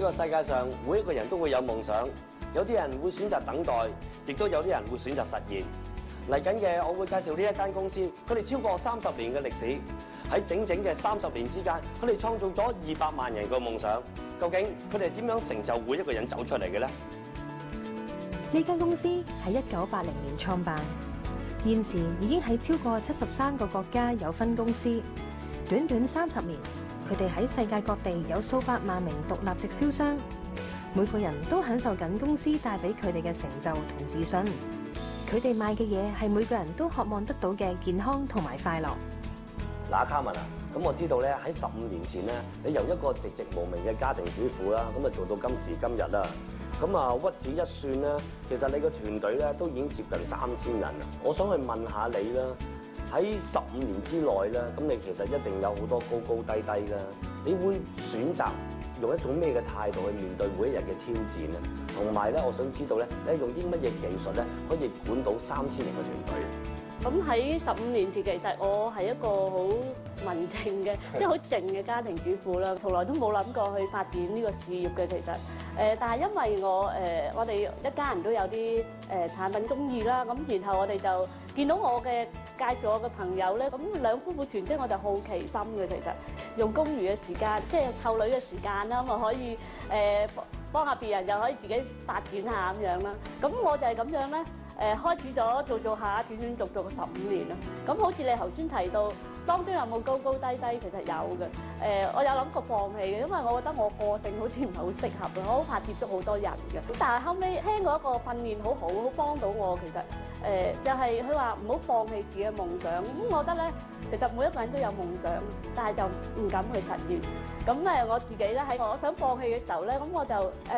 呢個世界上，每一個人都會有夢想，有啲人會選擇等待，亦都有啲人會選擇實現。嚟緊嘅，我會介紹呢一間公司，佢哋超過30年嘅歷史，喺整整嘅30年之間，佢哋創造咗200萬人嘅夢想。究竟佢哋點樣成就每一個人走出嚟嘅咧？呢間公司喺1980年創辦，現時已經喺超過73個國家有分公司。短短30年，佢哋喺世界各地有數百萬名獨立直銷商，每個人都享受緊公司帶俾佢哋嘅成就同自信。佢哋賣嘅嘢係每個人都渴望得到嘅健康同埋快樂。嗱，卡文啊，咁我知道咧喺15年前咧，你由一個籍籍無名嘅家庭主婦啦，咁啊做到今時今日啦。咁啊屈指一算咧，其實你個團隊咧都已經接近3000人啦。我想去問下你啦，喺15年之內咧，咁你其實一定有好多高高低低啦。你會選擇用一種咩嘅態度去面對每一日嘅挑戰咧？同埋咧，我想知道咧，你用啲乜嘢技術咧可以管到3000人嘅團隊？咁喺15年前，其實我係一個好文靜嘅，即係好靜嘅家庭主婦啦，從來都冇諗過去發展呢個事業嘅。其實但係因為我哋一家人都有啲產品中意啦，咁然後我哋就見到我嘅介紹我嘅朋友咧，咁兩夫婦全職我就好奇心嘅。其實用公餘嘅時間，即係湊女嘅時間啦，我可以幫下別人，又可以自己發展下咁樣啦。咁我就係咁樣咧。開始咗做下，斷斷續續15年啦。咁好似你頭先提到，當中有冇高高低低？其實有嘅。我有諗過放棄嘅，因為我覺得我個性好似唔係好適合，我好怕接觸好多人嘅。咁但係後尾聽過一個訓練好幫到我。其實就係佢話唔好放棄自己嘅夢想。咁我覺得咧，其實每一個人都有夢想，但係就唔敢去實現。咁我自己咧喺我想放棄嘅時候咧，咁我就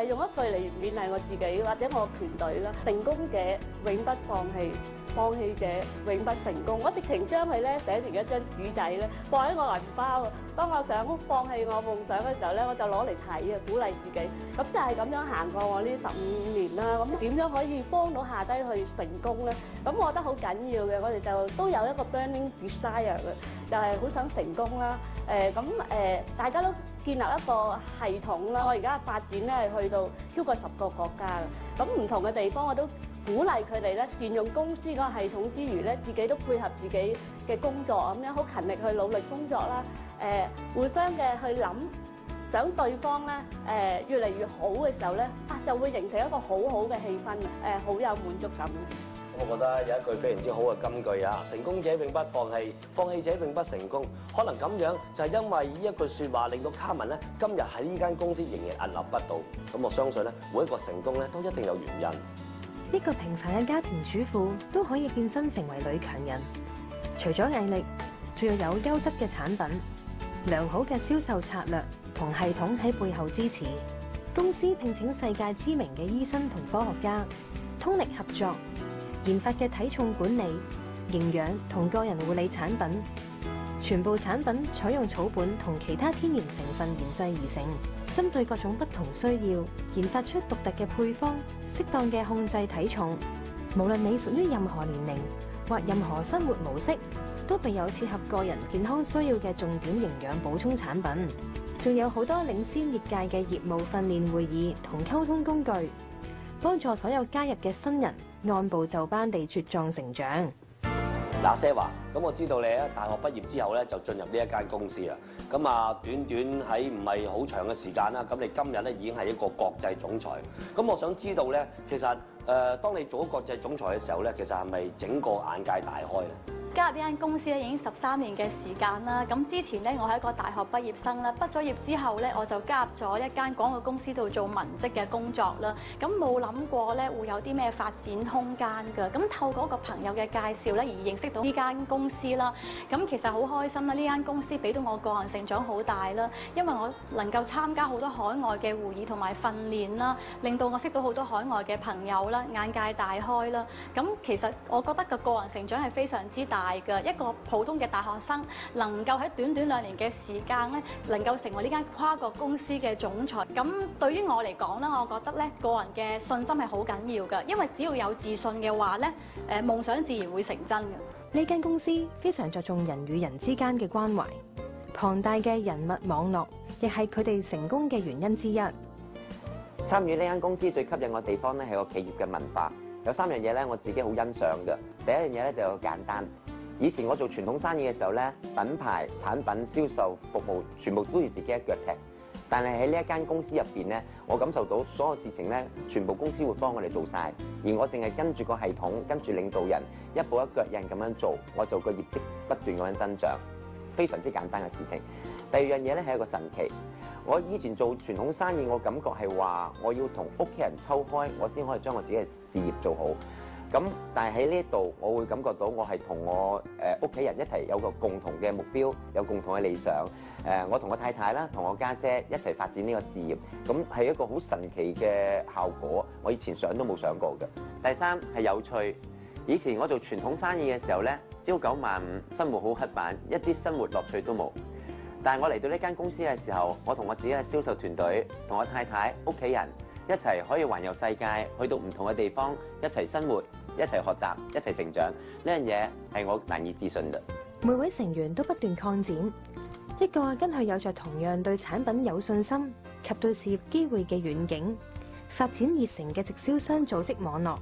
用一句嚟勉勵我自己或者我團隊啦：成功者永不放棄，放棄者永不成功。我直情將佢咧寫成一張紙仔咧，放喺我銀包。當我想放棄我夢想嘅時候咧，我就攞嚟睇啊，鼓勵自己。咁就係咁樣行過我呢15年啦。咁點樣可以幫到下低去成功咧？咁我覺得好緊要嘅，我哋就都有一個 burning desire 嘅，就係好想成功啦。大家都建立一個系統啦。我而家發展咧係去到超過10個國家嘅。咁唔同嘅地方我都鼓勵佢哋咧善用公司嗰個系統之餘咧，自己都配合自己嘅工作咁樣，好勤力去努力工作啦。互相嘅去諗，想對方咧越嚟越好嘅時候咧，就會形成一個好好嘅氣氛，好有滿足感。我覺得有一句非常之好嘅金句啊！成功者永不放棄，放棄者永不成功。可能咁樣就係因為呢一句説話，令到卡文咧今日喺呢間公司仍然屹立不倒。咁我相信咧，每一個成功咧都一定有原因。一個平凡嘅家庭主婦都可以變身成為女強人，除咗毅力，仲要有優質嘅產品、良好嘅銷售策略同系統喺背後支持。公司聘請世界知名嘅醫生同科學家，通力合作研發嘅體重管理、營養同個人護理產品，全部產品採用草本同其他天然成分研製而成，針對各種不同需要，研發出獨特嘅配方，適當嘅控制體重。無論你屬於任何年齡或任何生活模式，都備有切合個人健康需要嘅重點營養補充產品。仲有好多領先業界嘅業務訓練會議同溝通工具，幫助所有加入嘅新人按部就班地茁壯成長。嗱，Sarah，咁我知道你喺大學畢業之後咧就進入呢一間公司啦。咁啊，短短喺唔係好長嘅時間啦，咁你今日咧已經係一個國際總裁。咁我想知道咧，其實當你做咗國際總裁嘅時候咧，其實係咪整個眼界大開咧？加入呢間公司咧已經13年嘅時間啦。咁之前咧我係一個大學畢業生啦，畢咗業之後咧我就加入咗一間廣告公司度做文職嘅工作啦。咁冇諗過咧會有啲咩發展空間㗎。咁透過一個朋友嘅介紹咧而認識到呢間公司啦。咁其實好開心啦！呢間公司俾到我個人成長好大啦，因為我能夠參加好多海外嘅會議同埋訓練啦，令到我識到好多海外嘅朋友啦，眼界大開啦。咁其實我覺得個人成長係非常之大。一個普通嘅大學生能夠喺短短2年嘅時間咧，能夠成為呢間跨國公司嘅總裁。咁對於我嚟講咧，我覺得咧個人嘅信心係好緊要㗎，因為只要有自信嘅話咧，夢想自然會成真嘅。呢間公司非常着重人與人之間嘅關懷，龐大嘅人脈網絡亦係佢哋成功嘅原因之一。參與呢間公司最吸引我嘅地方咧係個企業嘅文化，有3樣嘢咧我自己好欣賞嘅。第一樣嘢咧就係簡單。以前我做傳統生意嘅時候咧，品牌、產品、銷售、服務全部都要自己一腳踢。但係喺呢一間公司入邊咧，我感受到所有事情咧，全部公司會幫我哋做晒，而我淨係跟住個系統，跟住領導人一步一腳印咁樣做，我做個業績不斷咁樣增長，非常之簡單嘅事情。第二樣嘢咧係一個神奇。我以前做傳統生意，我感覺係話我要同屋企人抽開，我先可以將我自己嘅事業做好。咁但係喺呢度，我會感覺到我係同我屋企人一齊有個共同嘅目標，有共同嘅理想。我同我太太啦，同我家姐一齊發展呢個事業，咁係一個好神奇嘅效果。我以前想都冇想過嘅。第三係有趣。以前我做傳統生意嘅時候咧，朝9晚5，生活好刻板，一啲生活樂趣都冇。但係我嚟到呢間公司嘅時候，我同我自己嘅銷售團隊，同我太太、屋企人一齊可以環遊世界，去到唔同嘅地方，一齊生活，一齊學習，一齊成長。呢樣嘢係我難以置信嘅。每位成員都不斷擴展，一個跟佢有着同樣對產品有信心及對事業機會嘅遠景，發展熱誠嘅直銷商組織網絡。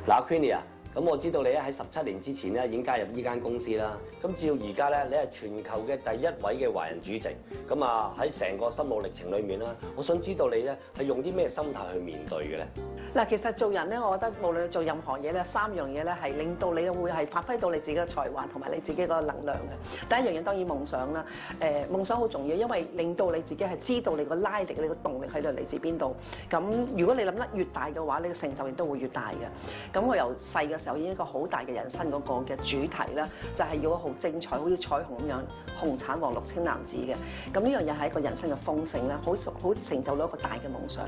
嗱，Queenie啊，咁我知道你咧喺17年之前咧已經加入呢間公司啦。咁至到而家咧，你係全球嘅第1位嘅華人主席。咁啊喺成個心路歷程裏面啦，我想知道你咧係用啲咩心態去面對嘅咧？嗱，其實做人咧，我覺得無論你做任何嘢咧，3樣嘢咧係令到你會係發揮到你自己嘅才華同埋你自己個能量嘅。第一樣嘢當然夢想啦，夢想好重要，因為令到你自己係知道你個拉力、你個動力喺度嚟自邊度。咁如果你諗得越大嘅話，你嘅成就亦都會越大嘅。咁我由細嘅時候已經一個好大嘅人生嗰個嘅主題啦，就係要好精彩，好似彩虹咁樣，紅橙黃綠青藍紫嘅。咁呢樣嘢係一個人生嘅豐盛啦，好成就到一個大嘅夢想。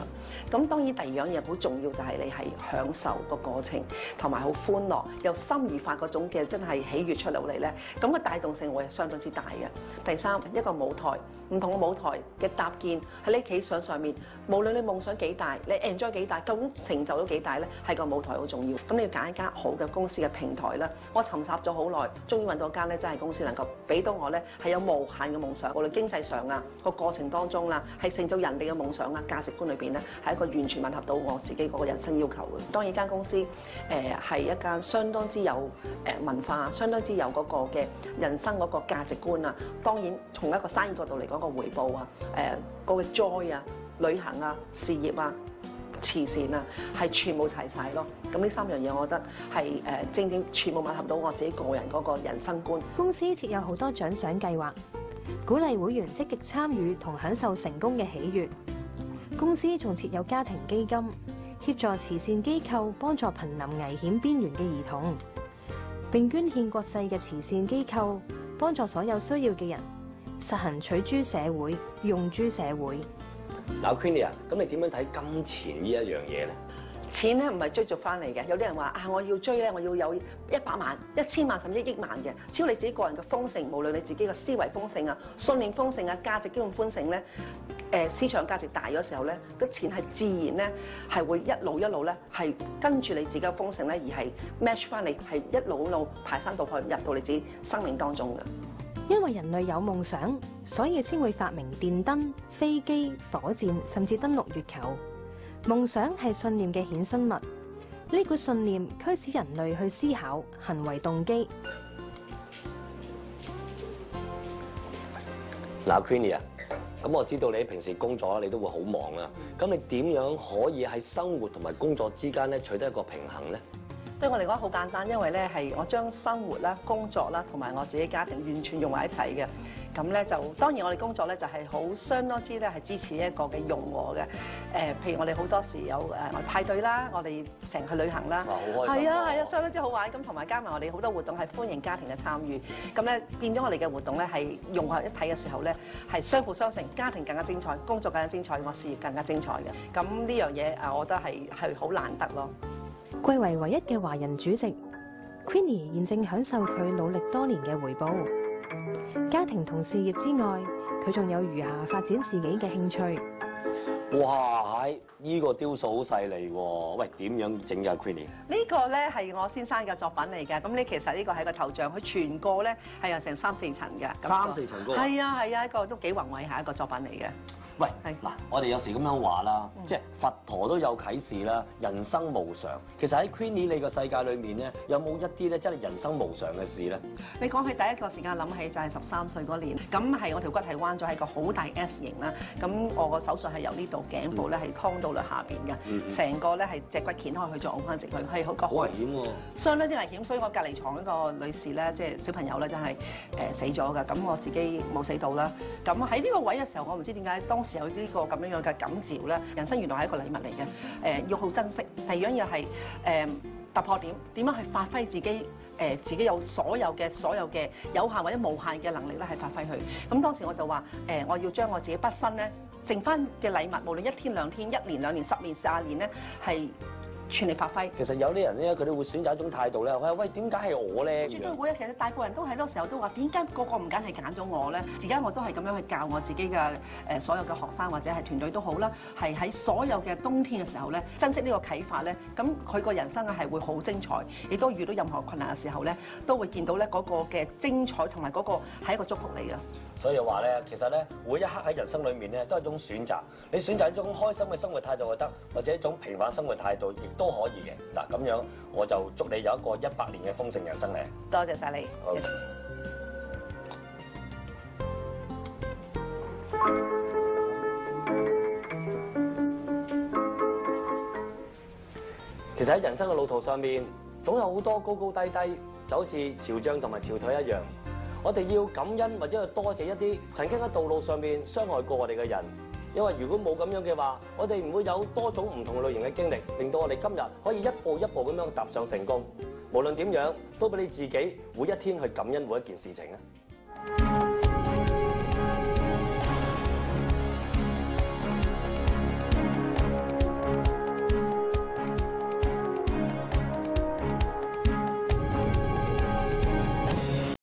咁當然第二樣嘢好重要。就係你係享受個過程，同埋好歡樂，由心而發嗰種嘅真係喜悅出嚟咧，咁個帶動性會係相當之大嘅。第三，一個舞台，唔同嘅舞台嘅搭建喺你企上面，無論你夢想幾大，你 enjoy 幾大，究竟成就到幾大咧，係個舞台好重要。咁你要揀一間好嘅公司嘅平台啦。我尋找咗好耐，終於揾到一間咧，真係公司能夠俾到我咧係有無限嘅夢想，無論經濟上啊個過程當中啦，係成就人哋嘅夢想啊價值觀裏邊咧，係一個完全吻合到我自己嗰個人生要求嘅。當然間公司係一間相當之有文化，相當之有嗰個嘅人生嗰個價值觀啊。當然從一個生意角度嚟講，個回報啊，嗰個 joy 啊、旅行啊、事業啊、慈善啊，係全部齊晒咯。咁呢3樣嘢，我覺得係正全部吻合到我自己個人嗰個人生觀。公司設有好多獎賞計劃，鼓勵會員積極參與同享受成功嘅喜悅。公司仲設有家庭基金，協助慈善機構幫助瀕臨危險邊緣嘅兒童，並捐獻國際嘅慈善機構，幫助所有需要嘅人，實行取諸社會，用諸社會。嗱，Queenie啊，咁你點樣睇金錢呢一樣嘢咧？錢咧唔係追逐翻嚟嘅，有啲人話啊，我要追咧，我要有100萬、1000萬甚至1億萬嘅。只要你自己個人嘅豐盛，無論你自己嘅思維豐盛啊、信念豐盛啊、價值觀豐盛咧，市場價值大嘅時候咧，個錢係自然咧係會一路咧係跟住你自己嘅豐盛咧，而係 match 翻你，係一路排山倒海入到你自己生命當中嘅。因為人類有夢想，所以先會發明電燈、飛機、火箭，甚至登陸月球。夢想係信念嘅衍生物，呢股信念驅使人類去思考行為動機。嗱，Queenie啊，咁我知道你平時工作你都會好忙啦。咁你點樣可以喺生活同埋工作之間咧取得一個平衡咧？對我嚟講好簡單，因為咧係我將生活啦、工作啦同埋我自己家庭完全融為一體嘅。咁咧就當然我哋工作咧就係好相當之咧係支持一個嘅融和嘅。譬如我哋好多時有我哋派對啦，我哋成日去旅行啦，好開心係啊，相當之好玩。咁同埋加埋我哋好多活動係歡迎家庭嘅參與。咁咧變咗我哋嘅活動咧係融合一體嘅時候咧係相輔相成，家庭更加精彩，工作更加精彩，我事業更加精彩嘅。咁呢樣嘢我覺得係好難得咯。貴為唯一嘅華人主席 ，Queenie 現正享受佢努力多年嘅回報。家庭同事業之外，佢仲有餘下發展自己嘅興趣。哇！呢個雕塑好細膩喎，喂，點樣整㗎 Queenie？呢個咧係我先生嘅作品嚟嘅，咁呢其實呢個係個頭像，佢全個咧係有成3-4層嘅。3-4層高。係啊，一個都幾宏偉下一個作品嚟嘅。喂，嗱，我哋有時咁樣話啦，即係佛陀都有啟示啦，人生無常。其實喺 Queenie 你個世界裏面咧，有冇一啲咧真係人生無常嘅事咧？你講起第一個時間諗起就係13歲嗰年，咁係我條骨係彎咗，係個好大 S 型啦。咁我個手術係由呢度頸部咧係劏到嚟下邊嘅，成個咧係脊骨掀開去再按翻直去，係好好危險喎！相當之危險，所以我隔離床嗰個女士咧，即係小朋友咧，真係死咗㗎。咁我自己冇死到啦。咁喺呢個位嘅時候，我唔知點解當時有呢個咁樣樣嘅感召咧。人生原來係一個禮物嚟嘅，要好珍惜。第二樣嘢係突破點樣去發揮自己自己有所有嘅有限或者無限嘅能力咧，係發揮佢。咁當時我就話我要將我自己畢生咧剩翻嘅禮物，無論1天2天、1年2年、10年40年咧，係全力發揮。其實有啲人咧，佢哋會選擇一種態度咧，喂，點解係我咧？絕對會啊！其實大部分人都喺嗰時候都話：點解個唔揀係揀咗我咧？而家我都係咁樣去教我自己嘅所有嘅學生或者係團隊都好啦，係喺所有嘅冬天嘅時候咧，珍惜呢個啟發咧，咁佢個人生係會好精彩，亦都遇到任何困難嘅時候咧，都會見到咧嗰個嘅精彩同埋嗰個係一個祝福嚟嘅。所以話咧，其實咧，每一刻喺人生裏面咧，都係一種選擇。你選擇一種開心嘅生活態度就得，或者一種平凡生活態度亦都可以嘅。嗱，咁樣我就祝你有一個100年嘅豐盛人生咧。多謝晒你。好。其實喺人生嘅路途上面，總有好多高高低低，就好似潮漲同埋潮退一樣。我哋要感恩或者去多謝一啲曾經喺道路上面傷害過我哋嘅人，因為如果冇咁樣嘅話，我哋唔會有多種唔同類型嘅經歷，令到我哋今日可以一步一步咁樣踏上成功。無論點樣，都俾你自己每一天去感恩每一件事情啊！